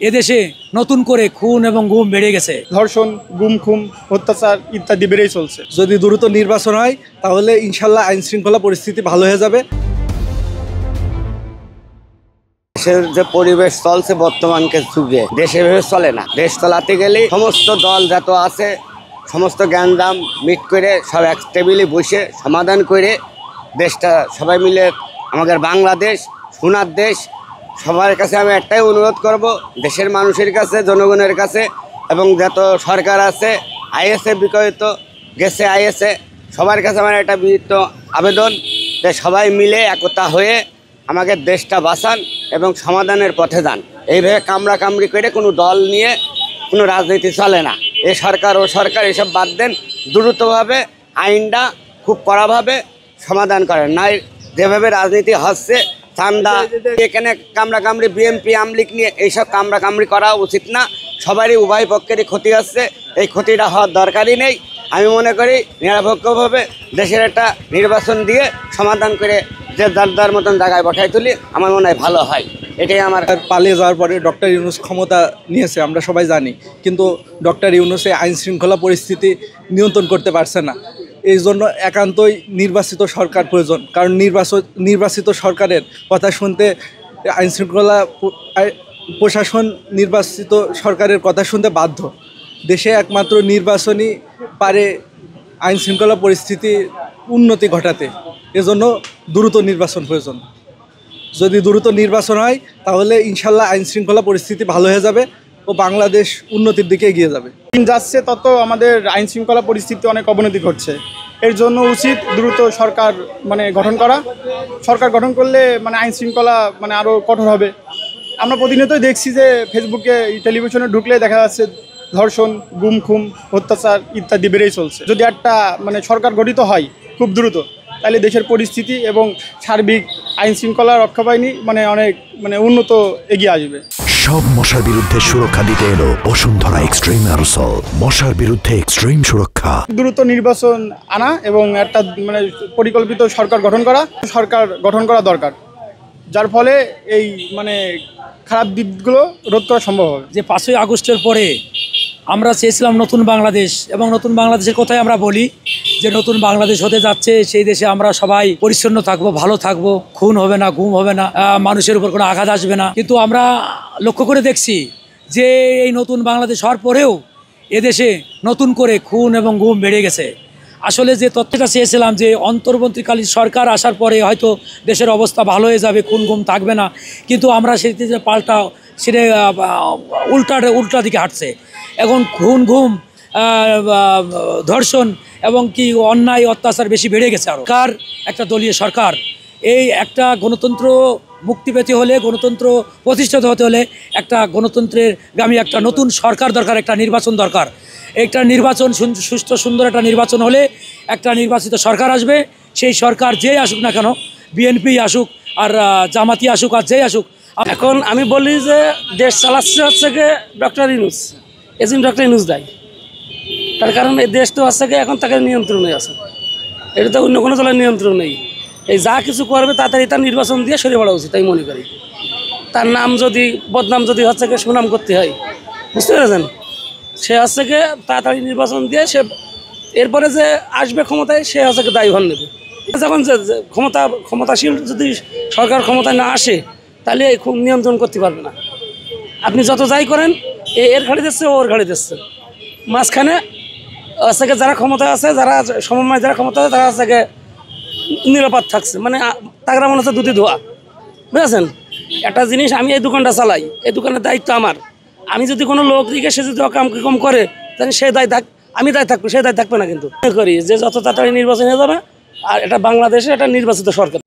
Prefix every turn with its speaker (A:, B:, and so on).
A: এদেশে নতুন করে খুন এবং গুম বেড়ে গেছে।
B: ধর্ষণ, গুম, খুন, অত্যাচার ইত্যাদি বেড়েই চলছে।
C: যদি দ্রুত নির্বাচন হয় তাহলে ইনশাল্লাহ আইন শৃঙ্খলা পরিস্থিতি ভালো হয়ে যাবে।
D: দেশের যে পরিবেশ চলছে বর্তমানকে যুগে দেশে ভেবে চলে না। দেশ চালাতে গেলে সমস্ত দল যত আছে সমস্ত জ্ঞানদাম মিট করে সব এক টেবিলে বসে সমাধান করে দেশটা সবাই মিলে আমাদের বাংলাদেশ সোনার দেশ। সবার কাছে আমি একটাই অনুরোধ করব, দেশের মানুষের কাছে, জনগণের কাছে এবং যত সরকার আছে আইএসএ বিকৃত গেছে আইএসএ সবার কাছে আমার একটা বিনীত আবেদন যে সবাই মিলে একতা হয়ে আমাদের দেশটা বাঁচান এবং সমাধানের পথে যান। এইভাবে কামড়াকামড়ি করে কোনো দল নিয়ে কোনো রাজনীতি চলে না। এ সরকার ও সরকার এসব বাদ দেন, দ্রুতভাবে আইনটা খুব কড়াভাবে সমাধান করেন। নাই যেভাবে রাজনীতি হচ্ছে চান্দা এখানে কামড়াকামড়ি বিএনপি আমলিগ নিয়ে এইসব কামড়াকামড়ি করা উচিত না। সবারই উভয় পক্ষেরই ক্ষতি হচ্ছে, এই ক্ষতিটা হওয়ার দরকারই নেই। আমি মনে করি নিরপেক্ষভাবে দেশের একটা নির্বাচন দিয়ে সমাধান করে যে যার মতন জায়গায় বসাই তুলি আমার মনে হয় ভালো হয়। এটাই আমার।
C: পালিয়ে যাওয়ার পরে ডক্টর ইউনূস ক্ষমতা নিয়েছে আমরা সবাই জানি, কিন্তু ডক্টর ইউনূসে আইন শৃঙ্খলা পরিস্থিতি নিয়ন্ত্রণ করতে পারছে না। এই জন্য একান্তই নির্বাচিত সরকার প্রয়োজন, কারণ নির্বাচিত সরকারের কথা শুনতে আইন শৃঙ্খলা প্রশাসন নির্বাচিত সরকারের কথা শুনতে বাধ্য। দেশে একমাত্র নির্বাচনই পারে আইন শৃঙ্খলা পরিস্থিতি উন্নতি ঘটাতে। এজন্য দ্রুত নির্বাচন প্রয়োজন। যদি দ্রুত নির্বাচন হয় তাহলে ইনশাল্লাহ আইন শৃঙ্খলা পরিস্থিতি ভালো হয়ে যাবে ও বাংলাদেশ উন্নতির দিকে এগিয়ে যাবে।
B: দিন যাচ্ছে তত আমাদের আইন শৃঙ্খলা পরিস্থিতি অনেক অবনতি ঘটছে। এর জন্য উচিত দ্রুত সরকার গঠন করা। সরকার গঠন করলে আইন শৃঙ্খলা আরও কঠোর হবে। আমরা প্রতিনিয়তই দেখছি যে ফেসবুকে টেলিভিশনে ঢুকলে দেখা যাচ্ছে ধর্ষণ, গুম, খুন, অত্যাচার ইত্যাদি বেড়েই চলছে। যদি একটা সরকার গঠিত হয় খুব দ্রুত, তাহলে দেশের পরিস্থিতি এবং সার্বিক আইন শৃঙ্খলা রক্ষা বাহিনী অনেক উন্নত এগিয়ে আসবে।
E: সব মশার বিরুদ্ধে সুরক্ষা দিতে এলো বসুন্ধরা এক্সট্রিম অ্যারোসল। মশার বিরুদ্ধে এক্সট্রিম সুরক্ষা।
B: দ্রুত নির্বাচন আনা এবং একটা পরিকল্পিত সরকার গঠন করা দরকার, যার ফলে এই খারাপ দিকগুলো রোধ করা সম্ভব হবে।
A: যে 5ই আগস্টের পরে আমরা চেয়েছিলাম নতুন বাংলাদেশ, এবং নতুন বাংলাদেশের কথাই আমরা বলি যে নতুন বাংলাদেশ হতে যাচ্ছে। সেই দেশে আমরা সবাই পরিচ্ছন্ন থাকবো, ভালো থাকবো, খুন হবে না, গুম হবে না, মানুষের উপর কোনো আঘাত আসবে না। কিন্তু আমরা লক্ষ্য করে দেখছি যে এই নতুন বাংলাদেশ হওয়ার পরেও এদেশে নতুন করে খুন এবং গুম বেড়ে গেছে। আসলে যে তথ্যটা চেয়েছিলাম যে অন্তর্বর্তীকালীন সরকার আসার পরে হয়তো দেশের অবস্থা ভালো হয়ে যাবে, খুন গুম থাকবে না, কিন্তু আমরা সেটি যে পাল্টা সেটা উল্টা দিকে হাঁটছে। এখন খুন গুম, ধর্ষণ এবং কি অন্যায় অত্যাচার বেশি বেড়ে গেছে। আরও কার একটা দলীয় সরকার, এই একটা গণতন্ত্র মুক্তি পেতে হলে, গণতন্ত্র প্রতিষ্ঠিত হতে হলে একটা গণতন্ত্রের গামী একটা নতুন সরকার দরকার, একটা নির্বাচন দরকার। একটা নির্বাচন সুষ্ঠু সুন্দর একটা নির্বাচন হলে একটা নির্বাচিত সরকার আসবে। সেই সরকার যেই আসুক না কেন, বিএনপি আসুক আর জামাতি আসুক আর যেই আসুক।
F: এখন আমি বলি যে দেশ চালাচ্ছে হচ্ছে গিয়ে ডক্টর ইউনূস, এজন্য ডক্টর ইউনূস দায়ী। তার কারণ এই দেশ তো হচ্ছে গিয়ে এখন তাকে নিয়ন্ত্রণে আছে, এটা তো অন্য কোনো দলের নিয়ন্ত্রণ নেই। এই যা কিছু করবে তাড়াতাড়ি তার নির্বাচন দিয়ে সরে পড়া উচিত তাই মনে করি। তার নাম যদি বদনাম যদি হচ্ছে গিয়ে সুনাম করতে হয়, বুঝতে পেরেছেন, সে হচ্ছে গিয়ে তাড়াতাড়ি নির্বাচন দিয়ে সে এরপরে যে আসবে ক্ষমতায় সে হচ্ছে গিয়ে দায়ভার নেবে। যখন ক্ষমতাশীল যদি সরকার ক্ষমতায় না আসে তাহলে খুব নিয়ন্ত্রণ করতে পারবে না। আপনি যত যাই করেন এর ঘাড়ি দিচ্ছে ওর ঘাড়ি দিচ্ছে, মাঝখানে হচ্ছে গিয়ে যারা ক্ষমতা আছে, যারা সমন্বয় যারা ক্ষমতা আছে তারা হচ্ছে গিয়ে নিরাপদ থাকছে। তারা মনে হচ্ছে দুধে ধোয়া, বুঝেছেন। একটা জিনিস, আমি এই দোকানটা চালাই, এই দোকানের দায়িত্ব আমার। আমি যদি কোনো লোক দিকে সে যদি অকাম করে তাহলে সে আমি দায় থাকবো, সে দায় থাকবে না। কিন্তু মনে করি যে যত তাড়াতাড়ি নির্বাচন হয়ে যাবে আর এটা বাংলাদেশে একটা নির্বাচিত সরকার।